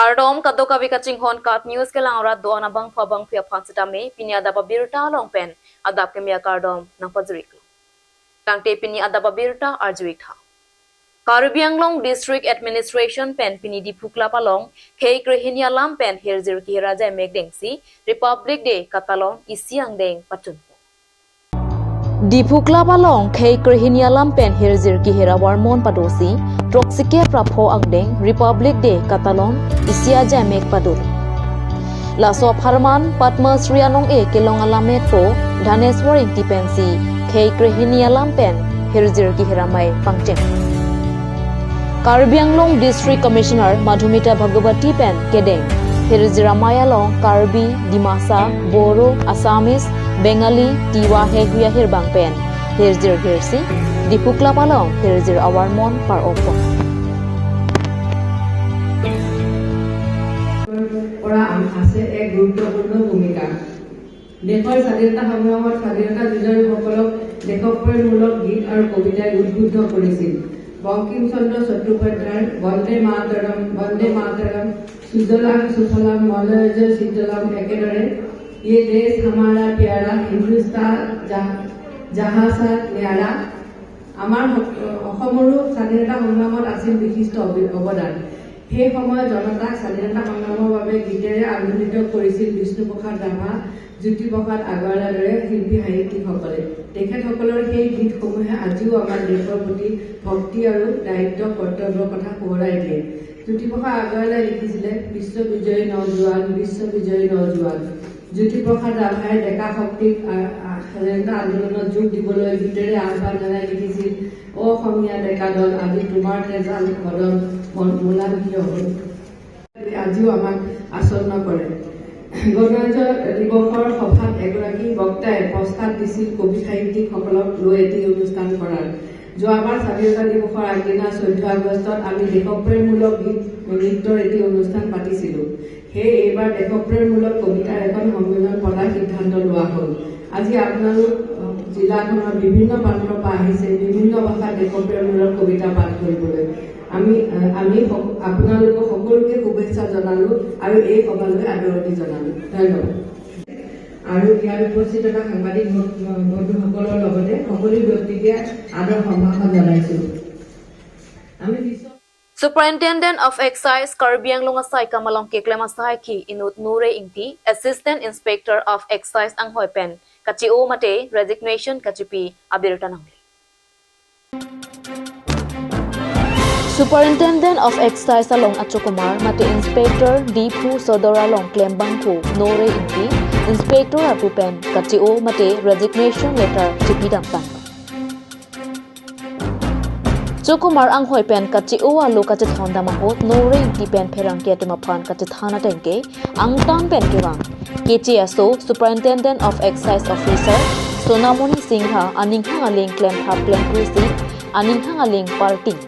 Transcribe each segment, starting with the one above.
Kardom kadoka vikaching hon kat news ke lang rat doan abang phabang pia phansitame pinya da babirta long pen adap kemia kardom nang pajrik kang te pini adap babirta arjuik tha Karbianglong District Administration pen pini di phukla palong khei krehinia lam pen herzir ki raja megdengsi Republic Day katalong isiang deng patun di phukla palong khei krehinia lam pen herzir ki hera warmon padosi troxike prapho angdeng Republic Day katalong isia jamek padur laso pharman patma srianong e kelong alamet po dhaneswar intipensi khei krehinia lam pen herzir ki hera mai pangchem Karbianglong District Commissioner Madhumita Bhagawati Pen Kedeng Herzira Mayalong Karbi Dimasa Boro Assamese Bengali Tiwa Hehuya Hirbang Pen Herzir Hirsi Dipukla Palong Herzir Awarmon Par Opo ওরা আছে এক গুৰুত্বপূৰ্ণ ভূমিকা দেশৰ স্বাধীনতা সংগ্ৰামত স্বাধীনতা বিজয়ীসকলক দেশপ্ৰেমমূলক গীত আৰু কবিতাই উদ্বুদ্ধ কৰিছিল बंकिम चंद्र चट्टोपाध्याय वंदे मातरम सुजलाम सुफलाम मलयज शीतलम एकेदरे ये देश हमारा प्यारा हिंदुस्तान जहाँ सा न्यारा आमार অসমৰো স্বাধীনতা সংগ্ৰামত আছিল বিশিষ্ট অৱদান সেই সময়ত জনতাক স্বাধীনতা সংগ্ৰামৰ বাবে গীতেৰে আন্দোলিত কৰিছিল বিষ্ণুপ্ৰসাদ ৰাভা জ্যোতিপ্ৰসাদ আগৰৱালাৰ দৰে শিল্পী সাহিত্যিকসকলে তেখেতসকলৰ সেই গীতসমূহে আজিও আমাৰ দেশৰ প্ৰতি ভক্তি আৰু দায়িত্ব কৰ্তব্যৰ কথা সোঁৱৰাই দিয়ে জ্যোতিপ্ৰসাদ আগৰৱালাই লিখিছিলে বিশ্ববিজয়ী নজোৱান জ্যোতিপ্ৰসাদ ৰাভাই ডেকা শক্তিক স্বাধীনতা আন্দোলনত যোগ দিবলৈ গীতেৰে আহ্বান জনাই লিখিছিল অসমীয়া ডেকা দল আজি তোমাৰ তেজাল সদন মূলাভিয় হ'ল আজিও আমাক আচৰণ কৰে গণৰাজ্য দিৱসৰ সভাত এগৰাকী বক্তাই প্ৰস্তাৱ দিছিল কবি সাহিত্যিকসকলক লৈ এটি অনুষ্ঠান কৰাৰ যোৱাবাৰ স্বাধীনতা দিৱসৰ আগদিনা 14 আগষ্টত আমি দেশপ্ৰেমমূলক গীত নৃত্যৰ এটি অনুষ্ঠান পাতিছিলো সেই এইবাৰ দেশপ্ৰেমমূলক কবিতাৰ এখন সন্মিলন পতাৰ সিদ্ধান্ত লোৱা হ'ল আজি আপোনালোক জিলাখনৰ বিভিন্ন প্ৰান্তৰ পৰা আহিছে বিভিন্ন ভাষাত দেশপ্ৰেমমূলক কবিতা পাঠ কৰিবলৈ আমি আপোনালোকক সকলোকে শুভেচ্ছা জনালো আৰু এই সভালৈ আদৰণি জনালো ধন্যবাদ আৰু ইয়াৰ উপস্থিত থকা সাংবাদিক বন্ধুসকলৰ লগতে সকলো ব্যক্তিকে আদৰ সম্ভাষণ জনাইছো আমি Superintendent of Excise Karbianglong Asai Kamalong Keklem Asai Ki Inut Nure Ingti Assistant Inspector of Excise Anghoy Pen Kachi O Mate Resignation Kachipi Abirtanang Superintendent of Excise along Achokumar Mate Inspector Dipu Sodora Long Klembangku Nore Ingti Inspector Apupen Kachi O Mate Resignation Letter Chipi Dampan Chokumar Anghoy Pen Kachi O Alu Kachi Honda Mahot Nore Ingti Pen Perang Ketumapan Kachi Thana Tenke Angtan Pen Kewang KTSO Superintendent of Excise Officer Sonamoni Singha Aninghang Aling Klem Hap Klem Pusi Aninghang Aling Parting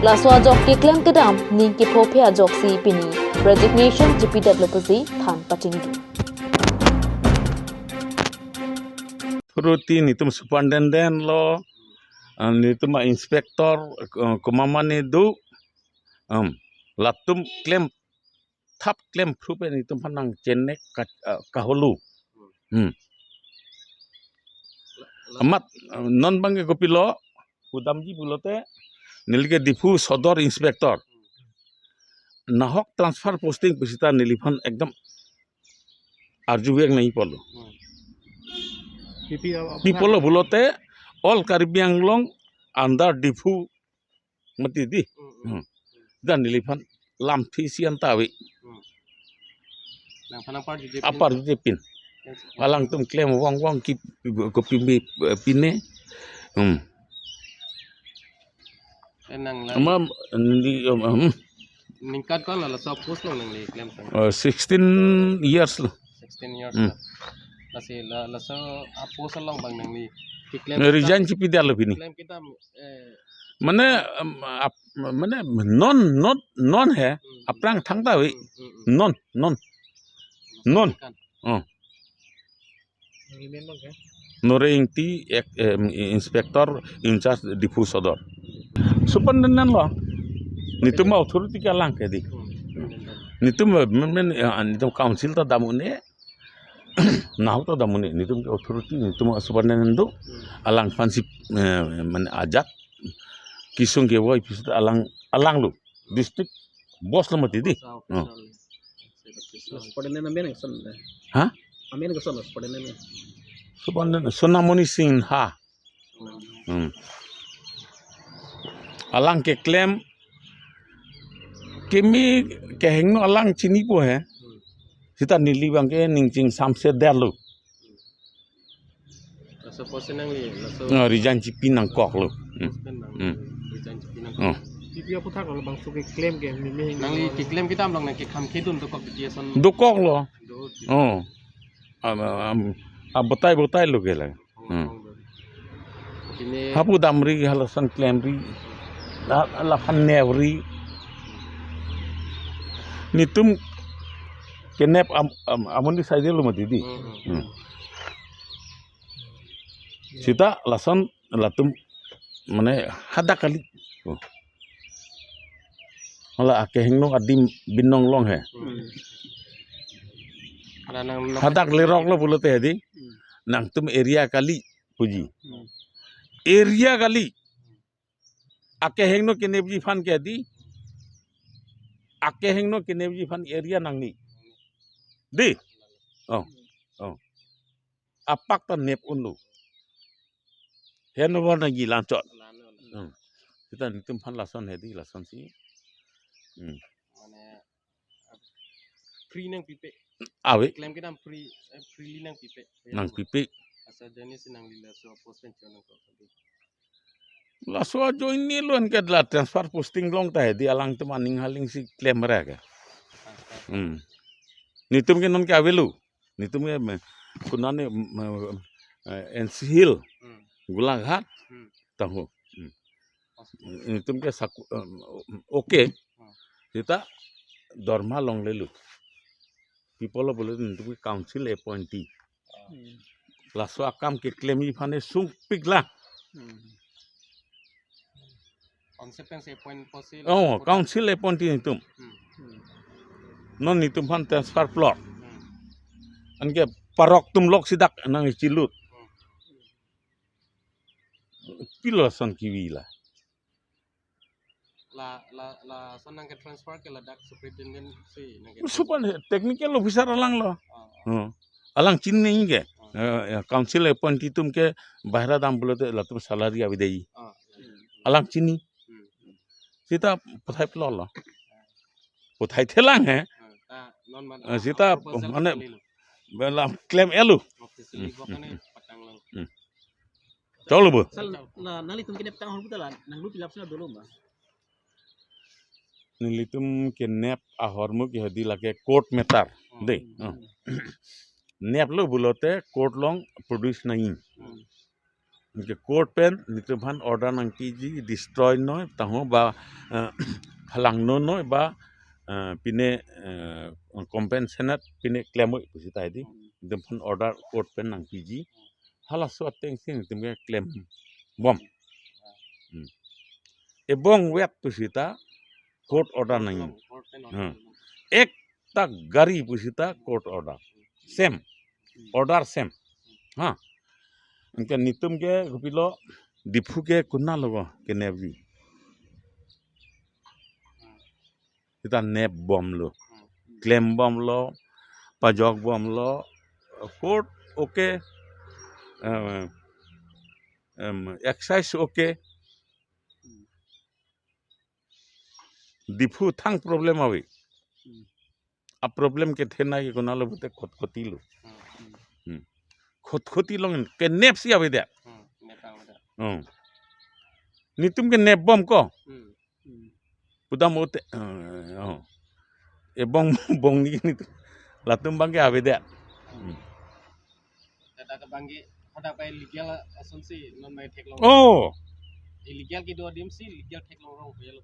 Laswa Jok Ki Klem Kedam Ningki Popia Jok Si Pini Resignation GPWPC Than Patingi Rutin itu Superintendent lo itu mah Inspektor Kumamani du Latum Klem Tap Klem Prupen itu panang Cenek Kahulu Amat non bangge kopilo Udamji bulote Nilke Dipu Sodor Inspektor Nahok transfer posting pesita niliphan ekdam arjuwek nahi polo Pipolo bulote all Karbianglong under Dipu mati di dan niliphan lam thisian tawi apar jepin alang tum claim wang ki kopi pine Amam ningkat kan lah sab post long nang le claim 16 years lo 16 years lasi la so post long bang nang ni claim resign cipi dia lebih ni claim kita mana non hai aprang thang tawi non Nore Ingti Inspektor in charge Dipu Sodor Superintendent lo nitu ma authority ka lang ke di Nitum nitum council ta damune nahu ta damune nitum ke authority nitum superintendent alang fansip man ajak kisung ke woi pisut alang lu district bos lo mati di. Superintendent ambil yang son. Ha? Ambil yang son superintendent. Superintendent Sonamoni Singh ha. Alang ke claim kemi ke hengno alang chini po hai. Sita nili bang ke ningching samse derlu. Laso posen yang li, laso. Rijan cipi nang kok lu. Rijan cipi nang kok. Dia pun tak kalau bang suka claim ke mimi. Nang li claim kita amlang nang kam kedun tu kok dia son. Dokok lo. Oh. Botai lu ke lah. Hapu damri halasan claim ri. La nevri. Nitum kenep amun di saja lu mati di. Sita lasan latum mana hada kali. Malah akeh nong adim binong long he. Hadak lerok lo bulote hadi. Nang tum area kali puji. Area kali. Akeh hengno kinebji fan ke di. Akeh hengno kinebji fan area nang ni. Di. Oh. Apak ta nep unlu. Heno warna gila lancot. Kita nitum fan lason hedi lason si. Free nang pipe. Awe. Claim kita free nang pipe. Nang pipe. Asal jenis nang lila so post pension nang kau. Laso join ni luan ke la transfer posting long ta hedi alang tu maning haling si claim mereka. Nitum ke non ke avelu. Nitum ke kunane Enshil. Gulaghat. Tahu. Nitum ke okay. Kita dorma long lelu. People boleh nitum ke council appointee. Laso akam ke claim ifane sung pigla. Konsepnya point posil. Oh, council appointee nitum. Non nitum fan transfer plot. Anke parok tum lok sidak nang cilut. Pilosan kiwi lah. La sonang ke transfer ke ladak superintendent si. Supan technical officer alang lo. Alang cini ni ke. Council appointee tum ke bahra dam bulote latum salary abidai. Alang cini. Sita pothai plot lo. Pothai telang hai. Sita mana belam claim elu. Tahu lu? Nali tum kena petang hulu lah. Nang lu pilap sana dulu mbak. Nilitum kenep ahormu ki hadi lage court metar. Deh. Nep lu bulote court long produce nahi. Ke court pen nitum han order nang kiji destroy noi tahu ba halang noi ba pine compensation pine claim pusita hadi. Nitum han order court pen nang kiji. Halas suatu yang sini nitum ke claim bom. Ebong wet pusita court order nahi. Ek tak gari pusita court order. Same. Order same. Ha. Angka nitum ke gupilo dipu ke kunna logo ke nebji. Kita neb bom lo. Claim bom lo. Pajok bom lo. Court okay. Excise okay. Dipu thang problem awi. A problem ke thena ke kunna lo bute khoti lo. Khoti long ke nep si awi dia. Nitum ke nep bom ko. Pudam ote. Bong ni nitum. Latum bang ke awi dia. Ada banggi ada apa illegal asumsi non mai tek long. Oh. Illegal ke dua DMC illegal tek long rong ya lo.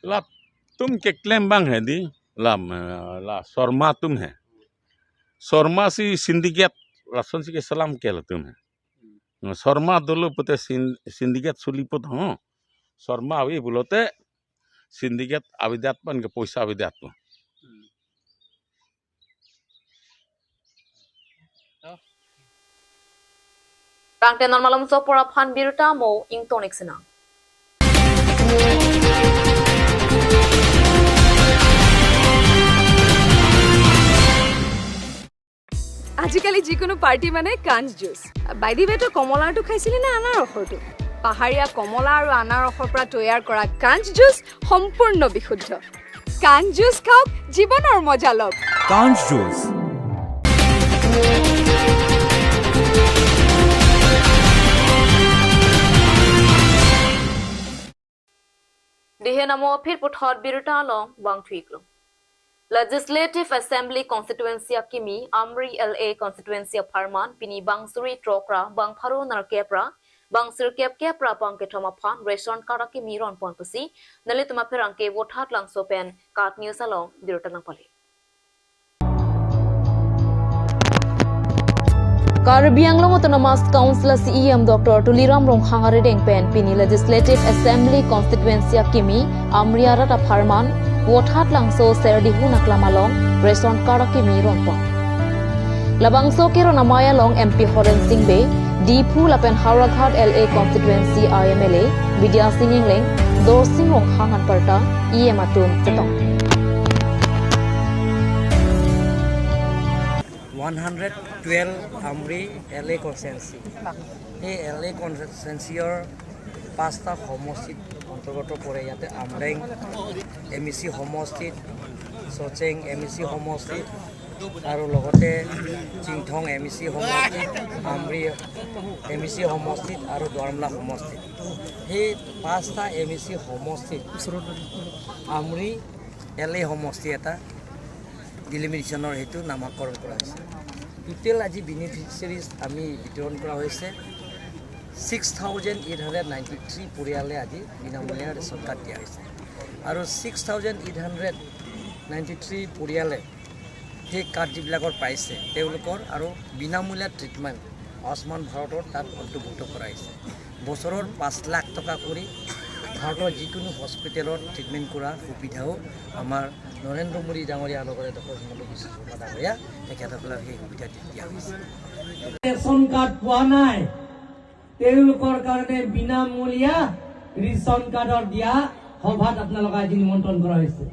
Latum ke claim bang hai di. La sorma tum hai. Sorma si syndicate lason si ke salam ke latum hai. Sorma dulu pute syndicate suliput ho. Sorma awi bulote syndicate avidat pan ke poisa avidat pan. Kangte normalam so pora phan biruta mo ing tonik sinang. আজিকালি যিকোনো party মানে কাঞ্জ juice বাইদি বেটো কমলাটো খাইছিলি না আনাৰ ৰসৰটো পাহাৰীয়া কমলা আৰু আনাৰ ৰসৰ পৰা তৈয়াৰ কৰা কাঞ্জ জুচ সম্পূৰ্ণ বিশুদ্ধ কাঞ্জ জুচ খাওক জীৱনৰ মজা লওক কাঞ্জ juice Dihe namo phir puthot biruta long bang thuiklo. Legislative Assembly Constituency Kimi Amri LA Constituency of Harman Pini Bangsuri Trokra Bang Pharu Narkepra Bangsur Kepra Bang Ketoma Phan Restaurant Karaki Miron Ponpusi Nalituma Peranke Wothat Lang Sopen Kat News along Biruta Pali. Caribbean Long Autonomous Council CEM Dr. Tuliram Ronghangare Dengpen Pini Legislative Assembly Constituency Kimi Amriara of Harman Wothat langso serdi hunak lamalong restaurant karaki miron po. Labangso kiro namaya long MP Horen Singbe, Dipu lapen Haraghat LA Constituency IMLA, Vidya Singing Leng, Dorsing Rong Hangan Parta, Matum Tetong. 112 Amri LA Constituency. Hey LA Constituency or Pasta Homostit অন্তর্গত পড়ে ইয়াতে আমরেং MEC সমষ্টিত সচেং MEC সমষ্টিত আৰু লগতে চিংথং MEC সমষ্টিত Amri MEC সমষ্টিত আৰু দৰমলা সমষ্টিত সেই পাঁচটা এমইসি সমষ্টিত আমৰি এলএ সমষ্টি এটা ডিলিমিনেশ্যনৰ হেতু নামকৰণ কৰা হৈছে টোটেল আজি বেনিফিচিয়াৰিজ আমি বিতৰণ কৰা হৈছে 6,893 পৰিয়ালে আজি বিনামূলীয়া ৰেচন কাৰ্ড দিয়া হৈছে আৰু 6,893 পৰিয়ালে সেই কাৰ্ড যিবিলাকৰ পাইছে তেওঁলোকৰ আৰু বিনামূলীয়া ট্ৰিটমেণ্ট আয়ুষ্মান ভাৰতৰ তাত অন্তৰ্ভুক্ত কৰা হৈছে বছৰৰ 5 লাখ টকা কৰি ভাৰতৰ যিকোনো হস্পিটেলত ট্ৰিটমেণ্ট কৰা সুবিধাও আমাৰ নৰেন্দ্ৰ মোদী ডাঙৰীয়া লগতে ডক্টৰ হিমন্ত বিশ্ব শৰ্মা ডাঙৰীয়া তেখেতসকলৰ সেই সুবিধা দিয়া হৈছে ৰেচন কাৰ্ড পোৱা নাই তেওঁলোকৰ কাৰণে বিনামূলীয়া ৰেচন কাৰ্ডৰ দিয়া সভাত আপোনালোক আজি নিমন্ত্ৰণ কৰা হৈছে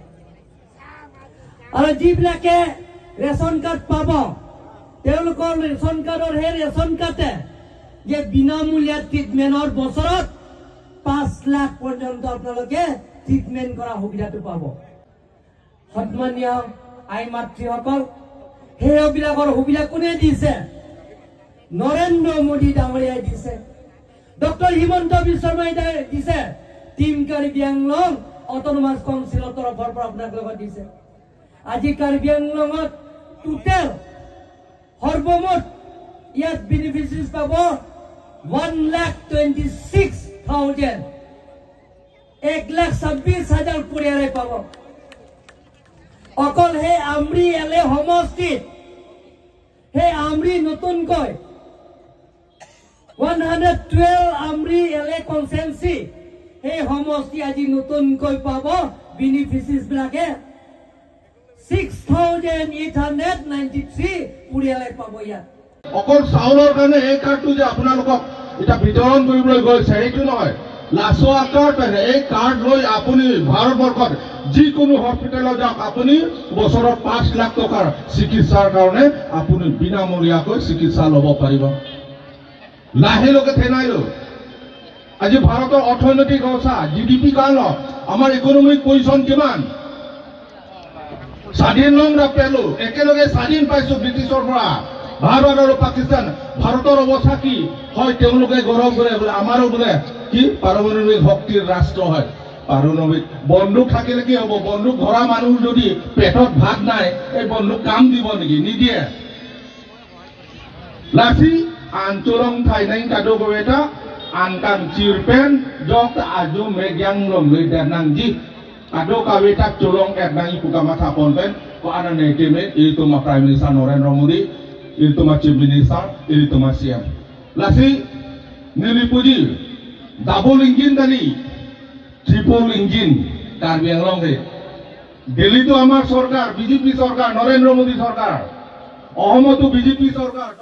আৰু যিবিলাকে ৰেচন কাৰ্ড পাব তেওঁলোকৰ ৰেচন কাৰ্ডৰ সেই ৰেচন কাৰ্ডে যে বিনামূলীয়া ট্ৰিটমেণ্টৰ বছৰত 5 লাখ পৰ্যন্ত আপোনালোকে ট্ৰিটমেণ্ট কৰা সুবিধাটো পাব সন্মানীয় আই মাতৃসকল সেইবিলাকৰ সুবিধা কোনে দিছে নৰেন্দ্ৰ মোদী ডাঙৰীয়াই দিছে ডক্টৰ হিমন্ত বিশ্ব শৰ্মাই দিছে টিম কাৰ্বি আংলং অটোনমাস কাউন্সিলৰ তৰফৰ পৰা আপোনালোকক দিছে আজি কাৰ্বি আংলঙত টোটেল সৰ্বমুঠ ইয়াত বেনিফিচিয়াৰিজ পাব 1,26,000 1,26,000 পৰিয়ালে পাব অকল হে আমৰি এলে সমষ্টিত হে আমৰি নতুনকৈ 112 আমৰি এলে কনসেন্সি হে সমষ্টি আজি নতুনকৈ পাব বেনিফিচিয়াৰিজ বিলাকে 6,893 পৰিয়ালে পাব ইয়াত অকল চাউলৰ কাৰণে এই কাৰ্ডটো যে আপোনালোকক এটা বিতৰণ কৰিবলৈ গৈছে এইটো নহয় লাছোৱা কাৰ্ড এই কাৰ্ড লৈ আপুনি ভাৰতবৰ্ষত যিকোনো হস্পিটেলত যাওক আপুনি বছৰত 5 লাখ টকাৰ চিকিৎসাৰ কাৰণে আপুনি বিনামূলীয়াকৈ চিকিৎসা ল'ব পাৰিব লাহেলকে থেনাইলো আজি ভাৰতৰ অৰ্থনৈতিক অৱস্থা জিডিপি কাৰণ আমাৰ ইকনমিক পজিশন কিমান স্বাধীন লং নাপালো একেলগে স্বাধীন পাইছো ব্ৰিটিছৰ পৰা ভাৰত আৰু পাকিস্তান ভাৰতৰ অৱস্থা কি হয় তেওঁলোকে গৌৰৱ কৰে বোলে আমাৰো বোলে কি পাৰমাণবিক শক্তিৰ ৰাষ্ট্ৰ হয় পাৰমাণবিক বন্দুক থাকিলে কি হ'ব বন্দুক ধৰা মানুহ যদি পেটত ভাত নাই এই বন্দুক কাম দিব নেকি নিদিয়ে লাসি আঞ্চলং থাইনাই কাদো গবেটা আনকান চিৰপেন জক আজু মেগ্যাং লং লেদানাংজি কাদো কাবেটা চলং একনাই পুকামা থাপনপেন ko anane teme itu ma prime minister Narendra Modi itu ma chief minister itu ma CM lasi nilipuji double engine tadi triple engine Karbi Anglong de Delhi to amar sarkar BJP sarkar Narendra Modi sarkar Ahomatu BJP sarkar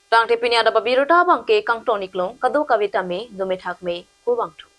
Tang te pini ada babirota bang ke kang tonik long kadu kawita me dumethak me kubang thu.